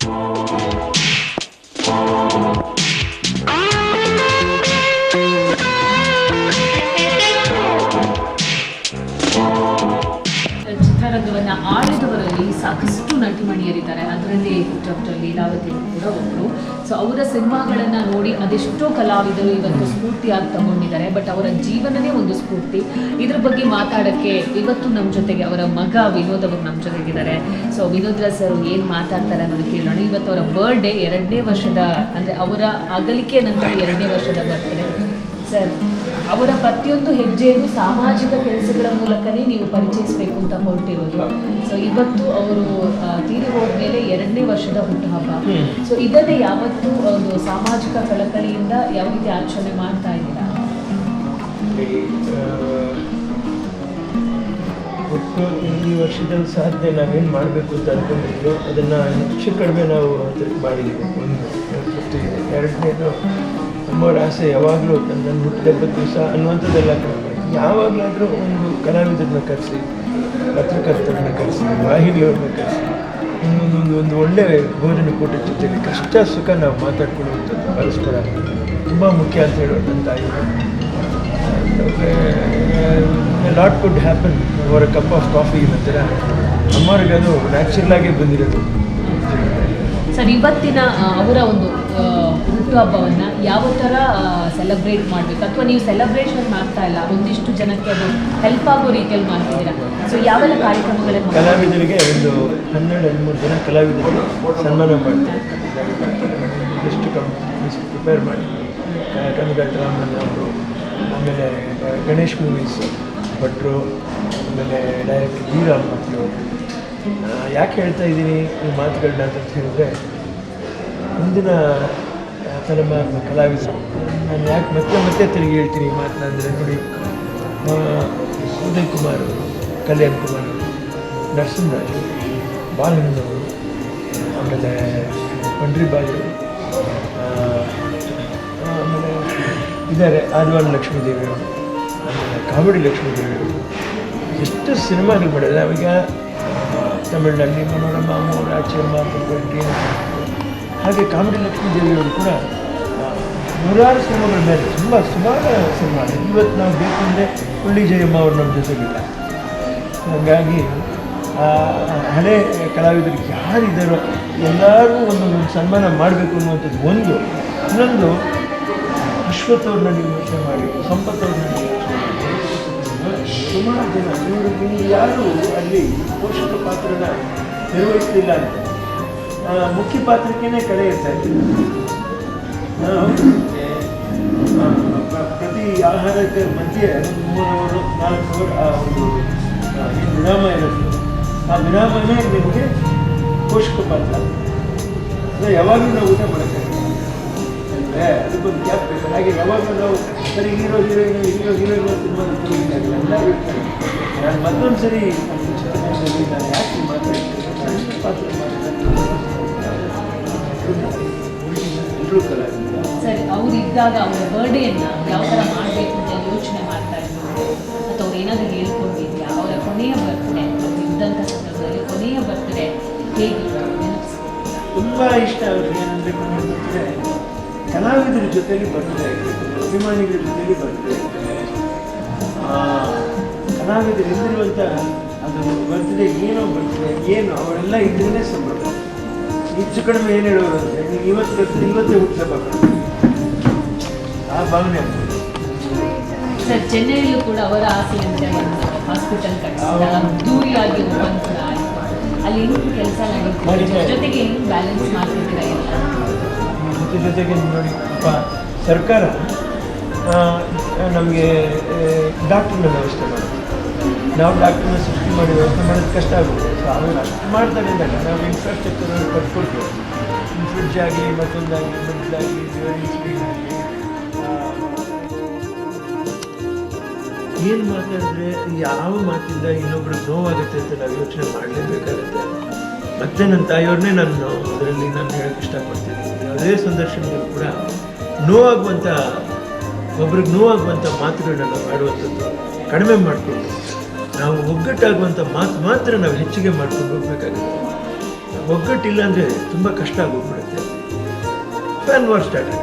ಚಿತ್ರರಂಗವನ್ನು ಆಳಿದವರಲ್ಲಿ ಸಾಕಷ್ಟು ನಟಿಮಣಿಯರಿದ್ದಾರೆ. ಅದರಲ್ಲಿ ಡಾಕ್ಟರ್ ಲೀಲಾವತಿ ಕೂಡ ಒಬ್ಬರು. ಸೊ ಅವರ ಸಿನಿಮಾಗಳನ್ನು ನೋಡಿ ಅದೆಷ್ಟೋ ಕಲಾವಿದರು ಇವತ್ತು ಸ್ಫೂರ್ತಿಯಾಗಿ ತಗೊಂಡಿದ್ದಾರೆ. ಬಟ್ ಅವರ ಜೀವನನೇ ಒಂದು ಸ್ಫೂರ್ತಿ. ಇದ್ರ ಬಗ್ಗೆ ಮಾತಾಡೋಕ್ಕೆ ಇವತ್ತು ನಮ್ಮ ಜೊತೆಗೆ ಅವರ ಮಗ ವಿನೋದ್ ಅವರು ನಮ್ಮ ಜೊತೆಗಿದ್ದಾರೆ. ಸೊ ವಿನೋದ್ ಸರ್ ಏನು ಮಾತಾಡ್ತಾರೆ ಅನ್ನೋದು ಕೇಳೋಣ. ಇವತ್ತು ಅವರ ಬರ್ಡೇ 2ನೇ ವರ್ಷದ, ಅಂದರೆ ಅವರ ಅಗಲಿಕೆ ನಂತರ 2ನೇ ವರ್ಷದ ಬರ್ತ್ಡೇ. ಸರ್, ಅವರ ಪ್ರತಿಯೊಂದು ಹೆಜ್ಜೆಯನ್ನು ಸಾಮಾಜಿಕ ಕೆಲಸಗಳ ಮೂಲಕನೇ ನೀವು ಪರಿಚಯಿಸಬೇಕು ಅಂತ ಹೊರಟಿರೋದು. ಸೊ ಇವತ್ತು ಅವರು ತೀರಿ ಹೋದ್ಮೇಲೆ 2ನೇ ವರ್ಷದ ಹುಟ್ಟುಹಬ್ಬ. ಸೊ ಇದನ್ನೇ ಯಾವತ್ತೂ ಒಂದು ಸಾಮಾಜಿಕ ಕಳಕಳಿಯಿಂದ ಯಾವ ರೀತಿ ಆಚರಣೆ ಮಾಡ್ತಾ ಇದ್ದೀರಾ? ಒಟ್ಟು ಈ ವರ್ಷದಲ್ಲಿ ಸಾಧನೆ ನಾವೇನು ಮಾಡಬೇಕು ಅಂತ ಅಂದ್ಕೊಂಡಿದ್ರು ಅದನ್ನು ಹೆಚ್ಚು ಕಡಿಮೆ ನಾವು ಮಾಡಿದ್ದೀವಿ. ಒಂದು ಎರಡನೇದು ನಮ್ಮವ್ರ ಆಸೆ ಯಾವಾಗಲೂ ನನ್ನ ಹುಟ್ಟಿದಬ್ಬದ ದಿವಸ ಅನ್ನುವಂಥದ್ದೆಲ್ಲ ಕಡಿಮೆ. ಯಾವಾಗಲಾದರೂ ಒಂದು ಕಲಾವಿದರನ್ನ ಕರೆಸಿ, ಪತ್ರಕರ್ತರನ್ನ ಕರೆಸಿ, ವಾಹಿನಿಯವ್ರನ್ನ ಕರೆಸಿ, ಒಂದು ಒಳ್ಳೆಯ ಭೋಜನ ಕೂಟದ ಜೊತೆಗೆ ಕಷ್ಟ ಸುಖ ನಾವು ಮಾತಾಡ್ಕೊಳ್ಳುವಂಥದ್ದು ಪರಸ್ಪರ ತುಂಬ ಮುಖ್ಯ ಅಂತ ಹೇಳೋದು ನನ್ನ ತಾಯಿ. ಲಾಟ್ ಕುಡ್ ಹ್ಯಾಪನ್ ಅವರ ಕಪ್ ಆಫ್ ಕಾಫಿ ನಂತರ ಅಮ್ಮವ್ರಿಗೆ ಅದು ನ್ಯಾಚುರಲ್ ಆಗೇ ಬಂದಿರೋದು. ಸರ್, ಇವತ್ತಿನ ಅವರ ಒಂದು ಹುಟ್ಟುಹಬ್ಬವನ್ನು ಯಾವ ಥರ ಸೆಲೆಬ್ರೇಟ್ ಮಾಡಬೇಕು, ಅಥವಾ ನೀವು ಸೆಲೆಬ್ರೇಷನ್ ಮಾಡ್ತಾ ಇಲ್ಲ, ಒಂದಿಷ್ಟು ಜನಕ್ಕೆ ಅದು ಹೆಲ್ಪ್ ಆಗೋ ರೀತಿಯಲ್ಲಿ ಮಾಡ್ತಿದ್ದೀರಾ? ಸೊ ಯಾವೆಲ್ಲ ಕಾರ್ಯಕ್ರಮಗಳನ್ನು ಕಲಾವಿದರಿಗೆ ಒಂದು 12-13 ಜನ ಕಲಾವಿದರಿಗೆ ಸನ್ಮಾನ ಮಾಡ್ತಾರೆ. ಎಷ್ಟು ಪ್ರಿಪೇರ್ ಮಾಡಿ ಕನಗಲ್ ರಾಮನ್ ಅವರು, ಆಮೇಲೆ ಗಣೇಶ್ ಮೂವೀಸ್ ಭಟ್ರು, ಆಮೇಲೆ ಡೈರೆಕ್ಟರ್ ಶ್ರೀರಾಮ್ ಮಕ್ಕಳು. ಯಾಕೆ ಹೇಳ್ತಾ ಇದ್ದೀನಿ ಈ ಮಾತುಗಳನ್ನ ಅಂತ ಹೇಳಿದ್ರೆ, ಮುಂದಿನ ತಲೆಮಾರಿನ ಕಲಾವಿದರು, ನಾನು ಯಾಕೆ ಮತ್ತೆ ತಿರುಗಿ ಹೇಳ್ತೀನಿ ಈ ಮಾತನ್ನ ಅಂದರೆ, ನೋಡಿ, ಉದಯ್ ಕುಮಾರ್, ಕಲ್ಯಾಣ್ ಕುಮಾರ್, ನರಸಿಂಹರಾಜು, ಬಾಲಣ್ಣವರು, ಆಮೇಲೆ ಪಂಡ್ರಿಬಾಯಿ, ಆಮೇಲೆ ಇದ್ದಾರೆ ಆದಿವಾಳ ಲಕ್ಷ್ಮೀದೇವಿಯವರು, ಆಮೇಲೆ ಕಾಮಿಡಿ ಲಕ್ಷ್ಮೀದೇವಿಯವರು, ಎಷ್ಟು ಸಿನಿಮಾಗಳು ಮಾಡಿದ್ದಾರೆ. ಅವಾಗ ತಮಿಳಿನಲ್ಲಿ ಮನೋರಮ, ರಾಚಿಯಮ್ಮ, ಹಾಗೆ ಕಾಮಿಡಿ ಲಕ್ಷ್ಮೀದೇವಿಯವರು ಕೂಡ ನೂರಾರು ಸಿನಿಮಾಗಳ ಮೇಲೆ ಸುಮಾರು ಸಿನಿಮಾ. ಇವತ್ತು ನಾವು ಬೇಕು ಅಂದರೆ ಹುಳ್ಳಿ ಜಯಮ್ಮ ಅವರು ನಮ್ಮ ಜೊತೆಗಿಲ್ಲ. ಹಾಗಾಗಿ ಹಳೆ ಕಲಾವಿದರಿಗೆ ಯಾರಿದ್ದಾರೋ ಎಲ್ಲರೂ ಒಂದು ಸನ್ಮಾನ ಮಾಡಬೇಕು ಅನ್ನುವಂಥದ್ದು ಒಂದು. ಇನ್ನೊಂದು, ಅಶ್ವಥ್ ಅವ್ರನ್ನ ನೀವು ಯೋಚನೆ ಮಾಡಿ, ಸಂಪತ್ ಅವ್ರನ್ನ ನೀವು ಯೋಚನೆ ಮಾಡಿ, ಸುಮಾರು ಜನ ನೀವು ಯಾರು ಅಲ್ಲಿ ಪೋಷಕ ಪಾತ್ರನ ನಿರ್ವಹಿಸಲಿಲ್ಲ ಅಂತ ಮುಖ್ಯ ಪಾತ್ರಕ್ಕೇ ಕಡೆ ಇರ್ತಾ ಇದ್ದೀವಿ. ಪ್ರತಿ ಆಹಾರಕ್ಕೆ ಮಧ್ಯೆ 3 ಅವರ್ 4 ಅವರ್ ಆ ಒಂದು ವಿರಾಮ ಇರುತ್ತೆ. ಆ ವಿರಾಮನೇ ನಿಮಗೆ ಪೋಷಕ ಪಾತ್ರ. ಅಂದರೆ ಯಾವಾಗಲೂ ನಾವು ಊಟ ಮಾಡೋಕ್ಕಾಗಲ್ಲ ಅಂದರೆ ಅದಕ್ಕೊಂದು ಗ್ಯಾಪ್ ಬೇಕು. ಹಾಗೆ ಯಾವಾಗಲೂ ನಾವು ಸರಿ ಹೀರೋಯಿನ್ ಸಿನಿಮಾ ತೋರಿಸಿದಾಗಲ್ಲ ಎಲ್ಲರೂ ಇರ್ತಾರೆ. ನಾನು ಮತ್ತೊಂದು ಸರಿ ಚಿತ್ರರಂಗದಲ್ಲಿ ನಾನು ಯಾಕೆ ಮಾತಾಡ್ತೀನಿ ಪಾತ್ರ ಸರ್, ಅವ್ರು ಇದ್ದಾಗ ಅವರ ಬರ್ಡೇಯನ್ನು ಯಾವ ಥರ ಮಾಡಬೇಕು ಅಂತ ಯೋಚನೆ ಮಾಡ್ತಾ ಇದ್ರು, ಅಥವಾ ಅವ್ರು ಏನಾದರೂ ಹೇಳ್ಕೊಂಡಿದ್ಯಾ? ಅವರ ಕೊನೆಯ ಬರ್ತ್ಡೇ ಇದ್ದಂಥ ಸಂದರ್ಭದಲ್ಲಿ ಕೊನೆಯ ಬರ್ತ್ಡೇ ಹೇಗಿತ್ತು? ತುಂಬ ಇಷ್ಟ ಅವ್ರಿಗೆ. ಏನಂದರೆ ಕೊನೆಯ ಬರ್ತ್ಡೇ ಕಲಾವಿದರ ಜೊತೆಲಿ ಬರ್ತ್ಡೇ ಆಗಬೇಕು, ಅಭಿಮಾನಿಗಳ ಜೊತೆಲಿ ಬರ್ತ್ಡೇ ಆಗಬೇಕು. ಕಲಾವಿದರು ಇದ್ದಿರುವಂಥ ಅದು ಬರ್ತ್ಡೇ ಏನು ಅವರೆಲ್ಲ ಇದ್ರೇ ಸಂಭ್ರಮ. ಹೆಚ್ಚು ಕಡಿಮೆ ಏನು ಹೇಳೋರು ಅಂದರೆ, ನೀವು ಇವತ್ತೇ ಹುಟ್ಟಬೇಕು ಆ ಭಾವನೆ ಆಗ್ತದೆ. ಸರ್, ಚೆನ್ನೈಯಲ್ಲೂ ಕೂಡ ಅವರ ಆಸೆಯಂತೆ ಒಂದು ಹಾಸ್ಪಿಟಲ್ ಕಟ್ಟಿಸಿದಾಗ ದೂರಿಯಾಗಿ ಓಪನ್ ಕೂಡ ಆಯಿತು. ಅಲ್ಲಿ ಹೆಂಗೆ ಕೆಲಸ ನಡೀತಿದೆ, ಜೊತೆಗೆ ಹೆಂಗೆ ಬ್ಯಾಲೆನ್ಸ್ ಮಾಡ್ತಿದ್ದೀರಾ ಎಲ್ಲ ಜೊತೆಗೆ ನೋಡಿ, ಸರ್ಕಾರ ನಮಗೆ ಡಾಕ್ಟ್ರನ್ನ ವ್ಯವಸ್ಥೆ ಮಾಡುತ್ತೆ. ನಾವು ಡಾಕ್ಟ್ರನ್ನ ಸೃಷ್ಟಿ ಮಾಡಿ ವ್ಯವಸ್ಥೆ ಮಾಡೋದು ಕಷ್ಟ ಆಗುತ್ತೆ. ಸೊ ಆಮೇಲೆ ಅಷ್ಟು ಮಾಡ್ತಾರೆ ಅಂದಾಗ ನಾವು ಇನ್ಫ್ರಾಸ್ಟ್ರಕ್ಚರ್ ಕಟ್ಕೊಳ್ತೀವಿ. ಫ್ರಿಡ್ಜ್ ಆಗಲಿ, ಮತ್ತೊಂದಾಗಲಿ, ಮದ್ದಲಾಗಲಿ, ಸ್ಪೀಡ್ ಆಗಲಿ. ಏನು ಮಾತಾಡಿದ್ರೆ ಯಾವ ಮಾತಿಂದ ಇನ್ನೊಬ್ರಿಗೆ ನೋವಾಗುತ್ತೆ ಅಂತ ನಾವು ಯೋಚನೆ ಮಾಡಲೇಬೇಕಾಗುತ್ತೆ. ಮತ್ತು ನನ್ನ ತಾಯಿಯವ್ರನ್ನೇ ನಾನು ಅದರಲ್ಲಿ ಹೇಳೋಕ್ಕೆ ಇಷ್ಟಪಡ್ತೀನಿ. ಯಾವುದೇ ಸಂದರ್ಶನಗಳು ಕೂಡ ಒಬ್ರಿಗೆ ನೋವಾಗುವಂಥ ಮಾತುಗಳನ್ನ ನಾವು ಆಡುವಂಥದ್ದು ಕಡಿಮೆ ಮಾಡಿಕೊಂಡು ನಾವು ಒಗ್ಗಟ್ಟಾಗುವಂಥ ಮಾತು ಮಾತ್ರ ನಾವು ಹೆಚ್ಚಿಗೆ ಮಾಡ್ಕೊಂಡು ಹೋಗ್ಬೇಕಾಗುತ್ತೆ. ಒಗ್ಗಟ್ಟಿಲ್ಲ ಅಂದರೆ ತುಂಬ ಕಷ್ಟ ಆಗೋಗ್ಬಿಡುತ್ತೆ. ಫ್ಯಾನ್ ವಾರ್ ಸ್ಟಾರ್ಟ್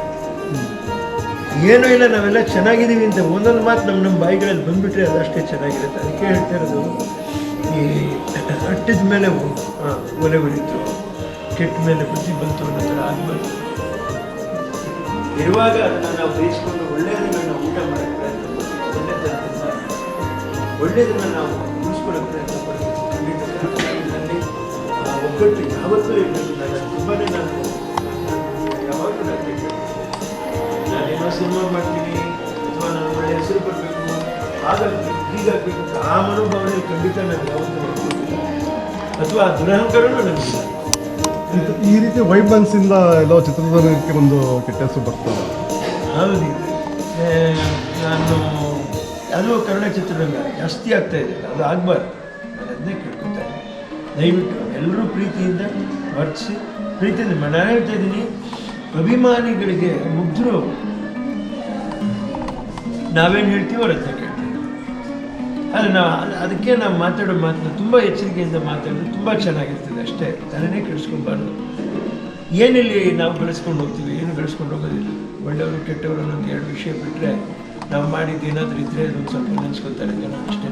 ಏನೂ ಇಲ್ಲ, ನಾವೆಲ್ಲ ಚೆನ್ನಾಗಿದ್ದೀವಿ ಅಂತ ಒಂದೊಂದು ಮಾತು ನಮ್ಮ ಬಾಯಿಗಳಲ್ಲಿ ಬಂದುಬಿಟ್ರೆ ಅದಷ್ಟೇ ಚೆನ್ನಾಗಿರುತ್ತೆ. ಅದಕ್ಕೆ ಹೇಳ್ತಾ ಇರೋದು, ಈ ಅಟ್ಟಿದ ಮೇಲೆ ಒಲೆ ಉರಿತು, ಕೆಟ್ಟ ಮೇಲೆ ಬುದ್ಧಿ ಬಂತು ಅನ್ನೋ ಥರ ಆಗಬಾರ್ದು. ಇರುವಾಗ ಅದನ್ನು ನಾವು ಬೇಯಿಸ್ಕೊಂಡು ಒಳ್ಳೆಯದನ್ನು ನಾವು ಊಟ ಮಾಡೋಕ್ಕೆ ಪ್ರಯತ್ನ ಪಡ್ತೀವಿ, ಒಳ್ಳೆಯದನ್ನು ನಾವು ಉಳಿಸ್ಕೊಳ್ಳೋಕೆ ಪ್ರಯತ್ನ ಪಡ್ತೀವಿ. ಖಂಡಿತ ಒಗ್ಗಟ್ಟು ಯಾವತ್ತೂ ಇರಬೇಕು. ನಾನು ಯಾವಾಗಲೂ ನಾನೇನೋ ಸಿನಿಮಾ ಮಾಡ್ತೀನಿ ಅಥವಾ ನಾನು ಒಳ್ಳೆಯ ಹೆಸರು ಬರಬೇಕು, ಹಾಗಾಗಬೇಕು, ಹೀಗಾಗಬೇಕು ಅಂತ ಆ ಮನೋಭಾವನೆಯಲ್ಲಿ ಖಂಡಿತ ನಾನು ಯಾವತ್ತೂ ಮಾಡ್ಕೊಳ್ತಿಲ್ಲ, ಅಥವಾ ದುರಹಂಕಾರನೂ ನನಗಿಲ್ಲ. ಈ ರೀತಿ ವೈಬನ್ಸಿಂದ ಎಲ್ಲೋ ಚಿತ್ರದುರ್ಗಕ್ಕೆ ಒಂದು ಕೆಟ್ಟ ಹೆಸರು ಬರ್ತದೆ. ಹೌದು, ನಾನು ಅದು ಕನ್ನಡ ಚಿತ್ರರಂಗ ಜಾಸ್ತಿ ಆಗ್ತಾ ಇದೆ, ಅದು ಆಗಬಾರ್ದು. ನಾನು ಅದನ್ನೇ ಕೇಳ್ಕೊತಾ ಇದ್ದೀನಿ. ದಯವಿಟ್ಟು ಎಲ್ಲರೂ ಪ್ರೀತಿಯಿಂದ ವರ್ತಿಸಿ, ಪ್ರೀತಿಯಿಂದ ನಾನು ಹೇಳ್ತಾ ಇದ್ದೀನಿ, ಅಭಿಮಾನಿಗಳಿಗೆ ಮುಗ್ಧರು ನಾವೇನು ಹೇಳ್ತೀವೋ ಅದನ್ನ ಕೇಳ್ತೀವಿ. ಅದು ಅದಕ್ಕೆ ನಾವು ಮಾತಾಡೋ ಮಾತನ್ನ ತುಂಬ ಎಚ್ಚರಿಕೆಯಿಂದ ಮಾತಾಡೋದು ತುಂಬ ಚೆನ್ನಾಗಿರ್ತದೆ. ಅಷ್ಟೇ, ತಲೆನೇ ಕೆಡಿಸ್ಕೊಬಾರ್ದು. ಏನಿಲ್ಲಿ ನಾವು ಬೆಳೆಸ್ಕೊಂಡು ಹೋಗ್ತೀವಿ, ಏನು ಬೆಳೆಸ್ಕೊಂಡು ಹೋಗೋದಿಲ್ಲ. ಒಳ್ಳೆಯವರು ಕೆಟ್ಟವರು ಅನ್ನೋದು ಎರಡು ವಿಷಯ ಬಿಟ್ಟರೆ ನಾವು ಮಾಡಿದ್ದು ಏನಾದರೂ ಇದ್ದರೆ ಅದೊಂದು ಸ್ವಲ್ಪ ನೆನೆಸ್ಕೊತಾರೆ ಜನ, ಅಷ್ಟೇ.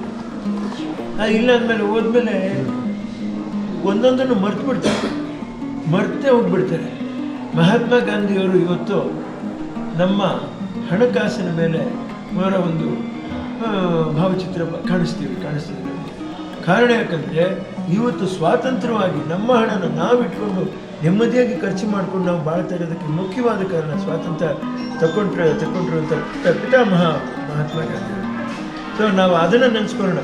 ಅದು ಇಲ್ಲ ಅಂದಮೇಲೆ ಹೋದ್ಮೇಲೆ ಒಂದೊಂದನ್ನು ಮರ್ತೇ ಹೋಗ್ಬಿಡ್ತಾರೆ. ಮಹಾತ್ಮ ಗಾಂಧಿಯವರು ಇವತ್ತು ನಮ್ಮ ಹಣಕಾಸಿನ ಮೇಲೆ ಅವರ ಒಂದು ಭಾವಚಿತ್ರ ಕಾಣಿಸ್ತೀವಿ ನಮಗೆ. ಕಾರಣ ಯಾಕಂದರೆ ಇವತ್ತು ಸ್ವಾತಂತ್ರ್ಯವಾಗಿ ನಮ್ಮ ಹಣನ ನಾವು ಇಟ್ಕೊಂಡು ನೆಮ್ಮದಿಯಾಗಿ ಖರ್ಚು ಮಾಡ್ಕೊಂಡು ನಾವು ಬಾಳ್ತಾ ಇರೋದಕ್ಕೆ ಮುಖ್ಯವಾದ ಕಾರಣ ಸ್ವಾತಂತ್ರ್ಯ ತಗೊಂಡಿರುವಂಥ ಪಿತಾಮಹ ಮಹಾತ್ಮ ಗಾಂಧಿಯವರು. ಸೊ ನಾವು ಅದನ್ನು ನೆನೆಸ್ಕೊಳ್ಳೋಣ,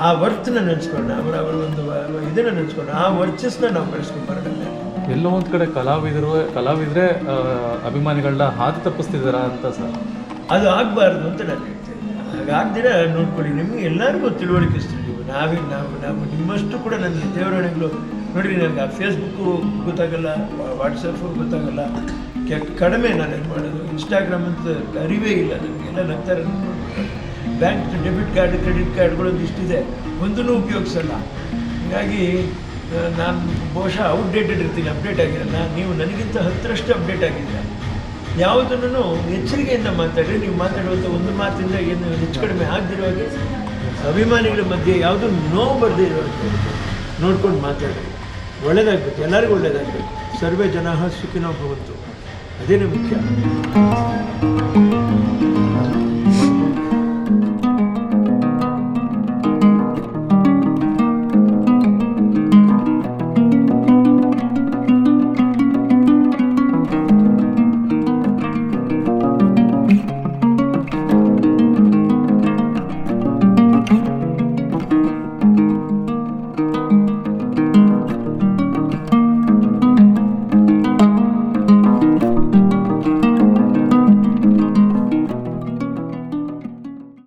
ಆ ವರ್ತನ ನೆನೆಸ್ಕೊಳ್ಳೋಣ, ಅವರ ಒಂದು ಇದನ್ನು ನೆನೆಸ್ಕೊಳ್ಳೋಣ, ಆ ವರ್ಚಸ್ನ ನಾವು ಬೆಳೆಸ್ಕೊಂಡು ಬರೋಣ. ಎಲ್ಲೋ ಒಂದು ಕಡೆ ಕಲಾವಿದರೆ ಅಭಿಮಾನಿಗಳನ್ನ ಹಾದಿ ತಪ್ಪಿಸ್ತಿದ್ದಾರಾ ಅಂತ ಸರ್? ಅದು ಆಗಬಾರ್ದು ಅಂತ ನಾನು ಹೇಳ್ತೇನೆ. ಹಾಗಾಗ್ದಿರ ನೋಡ್ಕೊಳ್ಳಿ, ನಿಮಗೆ ಎಲ್ಲರಿಗೂ ತಿಳುವಳಿಕಿಸ್ತೀವಿ ನೀವು. ನಾವು ನಿಮ್ಮಷ್ಟು ಕೂಡ ನನಗೆ ದೇವರಾಣೆಗಳು ನೋಡಿರಿ. ನನಗೆ ಆ ಫೇಸ್ಬುಕ್ಕು ಗೊತ್ತಾಗಲ್ಲ, ವಾಟ್ಸಪ್ಪು ಗೊತ್ತಾಗಲ್ಲ, ಕಡಿಮೆ ನಾನೇನು ಮಾಡೋದು. ಇನ್ಸ್ಟಾಗ್ರಾಮ್ ಅಂತ ಅರಿವೇ ಇಲ್ಲ ನನಗೆಲ್ಲ. ನಂತರ ಬ್ಯಾಂಕ್ ಡೆಬಿಟ್ ಕಾರ್ಡ್ ಕ್ರೆಡಿಟ್ ಕಾರ್ಡ್ಗಳೊಂದು ಇಷ್ಟಿದೆ, ಒಂದೂ ಉಪಯೋಗಿಸಲ್ಲ. ಹೀಗಾಗಿ ನಾನು ಬಹುಶಃ ಔಟ್ಡೇಟೆಡ್ ಇರ್ತೀನಿ, ಅಪ್ಡೇಟ್ ಆಗಿರಲ್ಲ. ನೀವು ನನಗಿಂತ 10ರಷ್ಟು ಅಪ್ಡೇಟ್ ಆಗಿಲ್ಲ. ಯಾವುದನ್ನು ಎಚ್ಚರಿಕೆಯಿಂದ ಮಾತಾಡಿ. ನೀವು ಮಾತಾಡುವಂಥ ಒಂದು ಮಾತಿಂದ ಏನು ಹೆಚ್ಚು ಕಡಿಮೆ ಆಗದಿರುವಾಗೆ, ಅಭಿಮಾನಿಗಳ ಮಧ್ಯೆ ಯಾವುದೂ ನೋವು ಬರದೇ ಇರುವಂತೆ ನೋಡ್ಕೊಂಡು ಮಾತಾಡಿ. ಒಳ್ಳೆಯದಾಗಬೇಕು, ಎಲ್ಲರಿಗೂ ಒಳ್ಳೆಯದಾಗಬೇಕು. ಸರ್ವೇ ಜನಾಃ ಸುಖಿನೋ ಭವಂತು, ಅದೇನೇ ಮುಖ್ಯ.